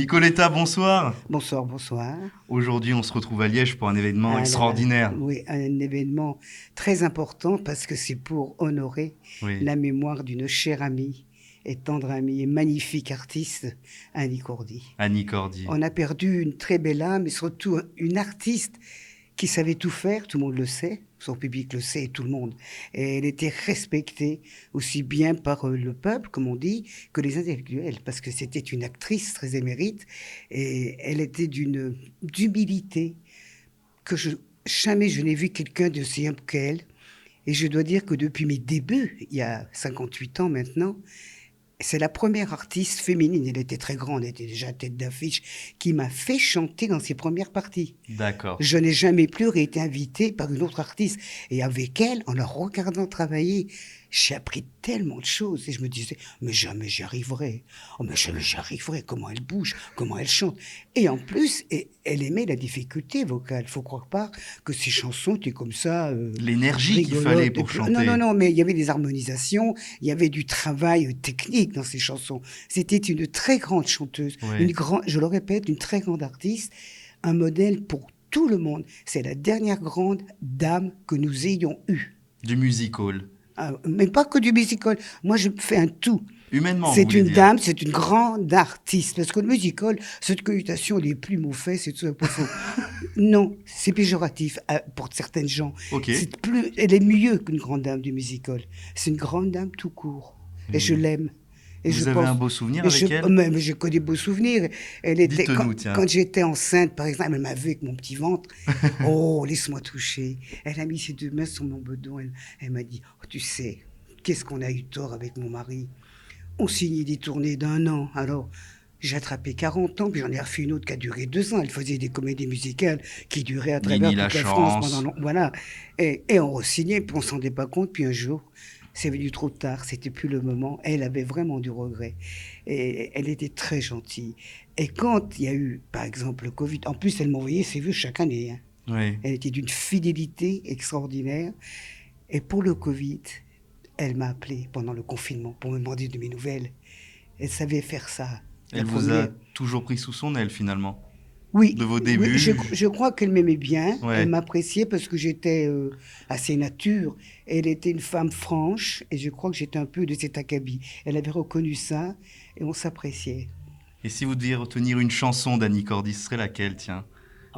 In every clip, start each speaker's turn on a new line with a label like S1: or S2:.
S1: Nicoletta, bonsoir.
S2: Bonsoir, bonsoir.
S1: Aujourd'hui, on se retrouve à Liège pour un événement
S2: Ah là là,
S1: extraordinaire.
S2: oui, un événement très important parce que c'est pour honorer
S1: Oui,
S2: la mémoire d'une chère amie et tendre amie et magnifique artiste, Annie Cordy.
S1: Annie Cordy.
S2: On a perdu une très belle âme et surtout une artiste qui savait tout faire, tout le monde le sait, son public le sait, tout le monde. Et elle était respectée aussi bien par le peuple, comme on dit, que les intellectuels, parce que c'était une actrice très émérite et elle était d'humilité que jamais je n'ai vu quelqu'un d'aussi humble qu'elle. Et je dois dire que depuis mes débuts, il y a 58 ans maintenant, c'est la première artiste féminine, elle était très grande, elle était déjà tête d'affiche, qui m'a fait chanter dans ses premières parties.
S1: D'accord.
S2: Je n'ai jamais plus été invitée par une autre artiste. Et avec elle, en la regardant travailler, j'ai appris tellement de choses. Et je me disais, mais jamais j'y arriverai. Oh, mais jamais j'y arriverai. Comment elle bouge, comment elle chante. Et en plus, elle aimait la difficulté vocale. Faut croire pas que ses chansons étaient comme ça,
S1: L'énergie qu'il fallait
S2: rigolotes.
S1: pour
S2: Non, non,
S1: chanter.
S2: non, mais il y avait des harmonisations, il y avait du travail technique dans ses chansons. C'était une très grande chanteuse,
S1: Oui,
S2: je le répète, une très grande artiste, un modèle pour tout le monde. C'est la dernière grande dame que nous ayons eue.
S1: du music hall.
S2: Ah, mais pas que du musical. Moi, je fais un tout.
S1: Humainement, vous
S2: C'est
S1: voulez
S2: une
S1: dire.
S2: dame, c'est une grande artiste. Parce que le musical, cette connotation des plumes aux fesses, c'est tout un peu faux. Non, c'est péjoratif pour certaines gens.
S1: Ok.
S2: Elle est mieux qu'une grande dame du musical. C'est une grande dame tout court. Et je
S1: Et
S2: l'aime. Et je
S1: vous avez un
S2: pense.
S1: beau souvenir
S2: Et
S1: avec elle?
S2: mais j'ai que des beaux souvenirs.
S1: Dites-nous, tiens.
S2: Quand j'étais enceinte, par exemple, elle m'a vu avec mon petit ventre. Oh, laisse-moi toucher. Elle a mis ses deux mains sur mon bedon. Elle m'a dit, oh, tu sais, qu'est-ce qu'on a eu tort avec mon mari. On signait des tournées d'un an. Alors, j'ai attrapé 40 ans, puis j'en ai refait une autre qui a duré 2 ans. Elle faisait des comédies musicales qui duraient à travers
S1: Nini la
S2: toute la France pendant
S1: chance.
S2: voilà. Et on re-signait, puis on s'en rendait pas compte. Puis un jour, c'est venu trop tard, c'était plus le moment. Elle avait vraiment du regret. Et elle était très gentille. Et quand il y a eu, par exemple, le Covid, en plus, elle m'envoyait ses vœux chaque année, hein.
S1: Oui.
S2: Elle était d'une fidélité extraordinaire. Et pour le Covid, elle m'a appelé pendant le confinement pour me demander de mes nouvelles. Elle savait faire ça. La
S1: Elle vous a
S2: première.
S1: toujours pris sous son aile finalement.
S2: Oui,
S1: De vos
S2: oui,
S1: débuts.
S2: je crois qu'elle m'aimait bien. Elle
S1: Ouais.
S2: m'appréciait parce que j'étais assez nature. Elle était une femme franche et je crois que j'étais un peu de cet acabit. Elle avait reconnu ça et on s'appréciait.
S1: Et si vous deviez retenir une chanson d'Annie Cordy, ce serait laquelle, tiens?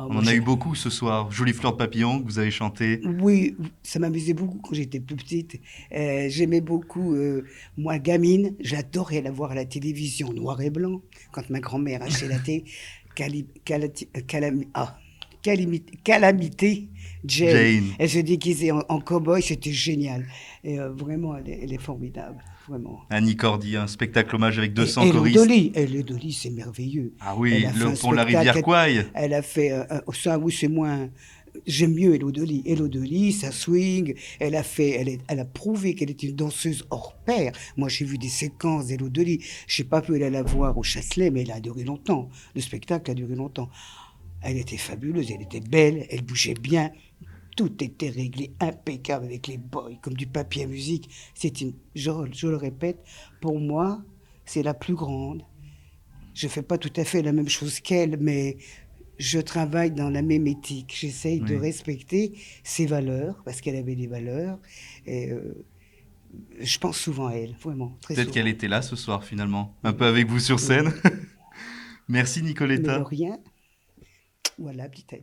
S2: Ah,
S1: On
S2: moi,
S1: en a eu beaucoup ce soir. Jolie fleur de papillon que vous avez chanté.
S2: oui, ça m'amusait beaucoup quand j'étais plus petite. J'aimais beaucoup, moi, gamine, j'adorais la voir à la télévision, noir et blanc, quand ma grand-mère achetait la télé. Calamité Jane.
S1: Jane.
S2: Elle se déguisait en cow-boy, c'était génial. Et vraiment, elle est formidable, vraiment.
S1: Annie Cordy, un spectacle hommage avec 200 choristes.
S2: Hello Dolly, c'est merveilleux.
S1: Ah
S2: Elle
S1: oui,
S2: a fait
S1: le
S2: un
S1: pont de la
S2: spectacle,
S1: rivière Kwai.
S2: elle a fait ça, oui, c'est moins. J'aime mieux Hello Dolly. Hello Dolly, ça swing. Elle a prouvé qu'elle était une danseuse hors pair. Moi, j'ai vu des séquences d'Hello Dolly. Je n'ai pas pu aller la voir au Châtelet, mais elle a duré longtemps. Le spectacle a duré longtemps. Elle était fabuleuse, elle était belle, elle bougeait bien. Tout était réglé, impeccable avec les boys, comme du papier à musique. Je le répète, pour moi, c'est la plus grande. Je fais pas tout à fait la même chose qu'elle, mais je travaille dans la même éthique. J'essaye de
S1: Oui.
S2: respecter ses valeurs, parce qu'elle avait des valeurs. Et je pense souvent à elle, vraiment, très
S1: Peut-être qu'elle
S2: souvent.
S1: était là ce soir finalement, un peu avec vous sur scène.
S2: Oui,
S1: Merci
S2: mais de
S1: Nicoletta.
S2: rien. Voilà, petite amie.